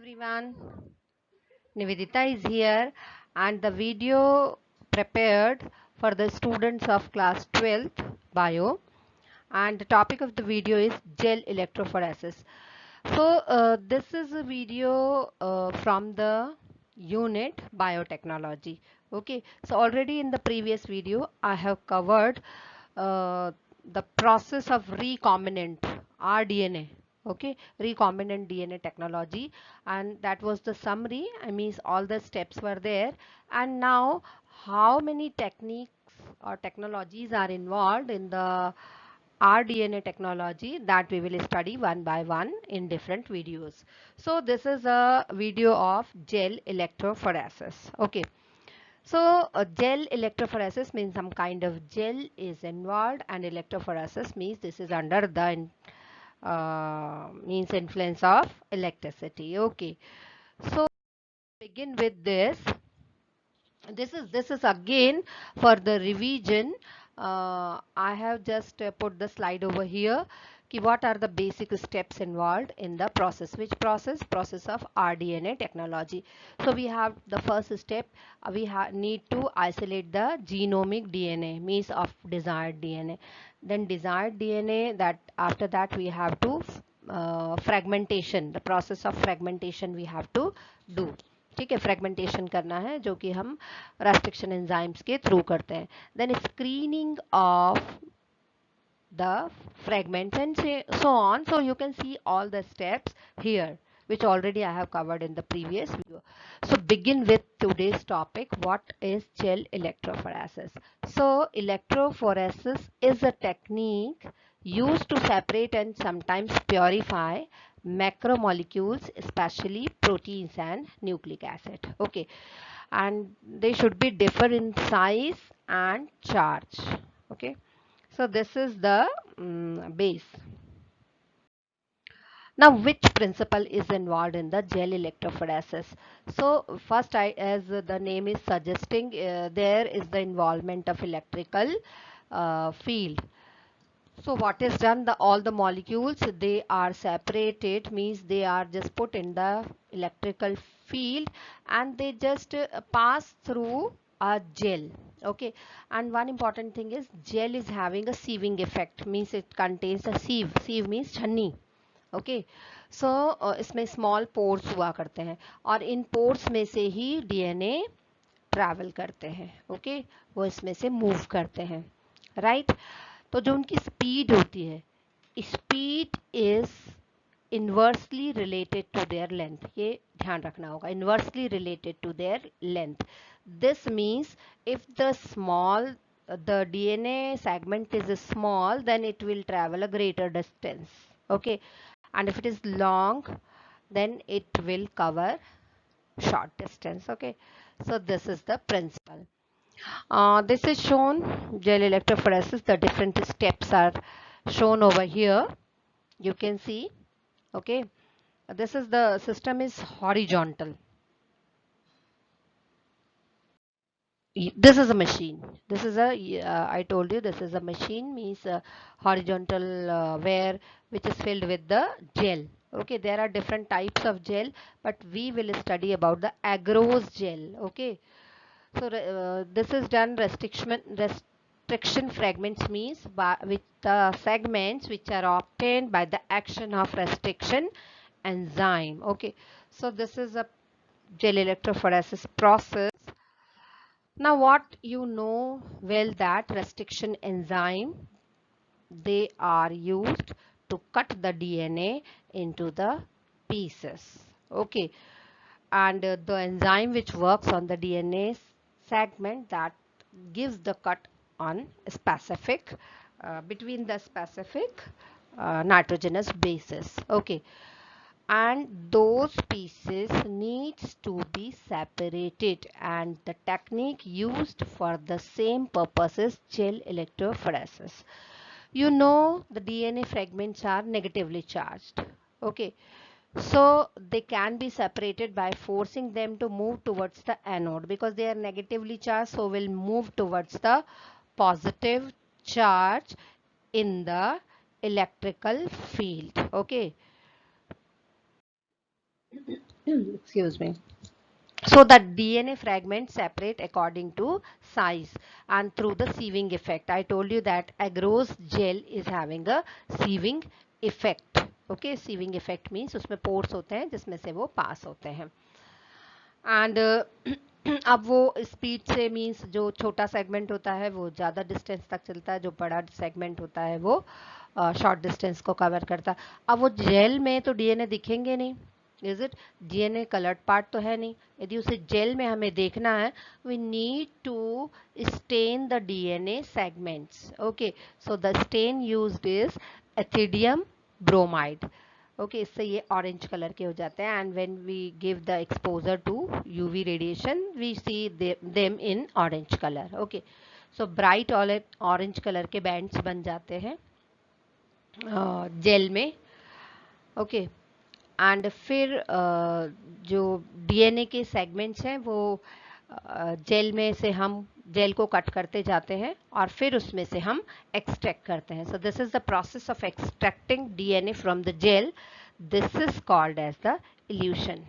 everyone, Nivedita is here and the video prepared for the students of class 12th bio, and the topic of the video is gel electrophoresis. This is a video from the unit biotechnology. Okay, so already in the previous video I have covered uh, the process of recombinant rDNA. Okay, recombinant DNA technology, and that was the summary. I mean, all the steps were there, and now how many techniques or technologies are involved in the rDNA technology, that we will study one by one in different videos. So this is a video of gel electrophoresis. Okay. So gel electrophoresis means some kind of gel is involved, and electrophoresis means this is under the means influence of electricity. Okay. So begin with this. This is again for the revision. I have just put the slide over here. What are the basic steps involved in the process? Which process of rDNA technology. So we have the first step. We need to isolate the genomic DNA, means of desired DNA. Then desired DNA, that after that we have to fragmentation, the process of fragmentation we have to do. ठीक है, fragmentation करना है जो कि हम restriction enzymes के through करते हैं. Then screening of the fragments and so on. So you can see all the steps here, which already I have covered in the previous video. So begin with today's topic. What is gel electrophoresis? So electrophoresis is a technique used to separate and sometimes purify macromolecules, especially proteins and nucleic acid. Okay, and they should be differ in size and charge. Okay, so this is the base. Now, which principle is involved in the gel electrophoresis? So first, as the name is suggesting, there is the involvement of electrical field. So what is done? All the molecules, they are separated, means they are just put in the electrical field, and they just pass through a gel. Okay, and one important thing is gel is having a sieving effect, means it contains a sieve. Sieve means छन्नी. Okay, सो इसमें small pores हुआ करते हैं, और इन pores में से ही DNA travel करते हैं. ओके, वो इसमें से मूव करते हैं, राइट. तो जो उनकी स्पीड होती है, speed is inversely related to their length. ये ध्यान रखना होगा, inversely related to their length. This means if the DNA segment is small, then it will travel a greater distance. Okay, and if it is long, then it will cover short distance. Okay, so this is the principle. This is shown gel electrophoresis. The different steps are shown over here. You can see. Okay, this is the system is horizontal. This is a machine. This is a I told you this is a machine, means horizontal which is filled with the gel. Okay, there are different types of gel, but we will study about the agarose gel. Okay, so this is done restriction fragments, means with the segments which are obtained by the action of restriction enzyme. Okay, so this is a gel electrophoresis process. Now what you know well, that restriction enzyme, they are used to cut the DNA into the pieces. Okay, and the enzyme which works on the DNA segment, that gives the cut on specific between the specific nitrogenous bases. Okay, and those pieces needs to be separated, and the technique used for the same purpose is gel electrophoresis. You know, the DNA fragments are negatively charged. Okay, so they can be separated by forcing them to move towards the anode, because they are negatively charged, so will move towards the positive charge in the electrical field. Okay, excuse me. So that DNA fragments separate according to size and through the sieving effect. I told you that agarose gel is having a sieving effect. Okay, sieving effect means उसमें pores होते हैं जिसमें से वो pass होते हैं. And अब वो स्पीड से मीन्स जो छोटा सेगमेंट होता है वो ज़्यादा डिस्टेंस तक चलता है, जो बड़ा सेगमेंट होता है वो शॉर्ट डिस्टेंस को कवर करता है. अब वो जेल में तो डीएनए दिखेंगे नहीं, is it? DNA coloured part तो है नहीं. यदि उसे जेल में हमें देखना है, we need to stain the DNA segments. Okay, so the stain used is ethidium bromide. Okay, इससे ये ऑरेंज कलर के हो जाते हैं. And when we give the exposure to UV radiation we see them in orange colour. Okay, so bright orange colour के bands बन जाते हैं जेल में. ओके, एंड फिर जो डीएनए के सेगमेंट्स हैं वो जेल में से हम जेल को कट करते जाते हैं और फिर उसमें से हम एक्सट्रैक्ट करते हैं. So this is the process of extracting DNA from the gel. This is called as the evolution.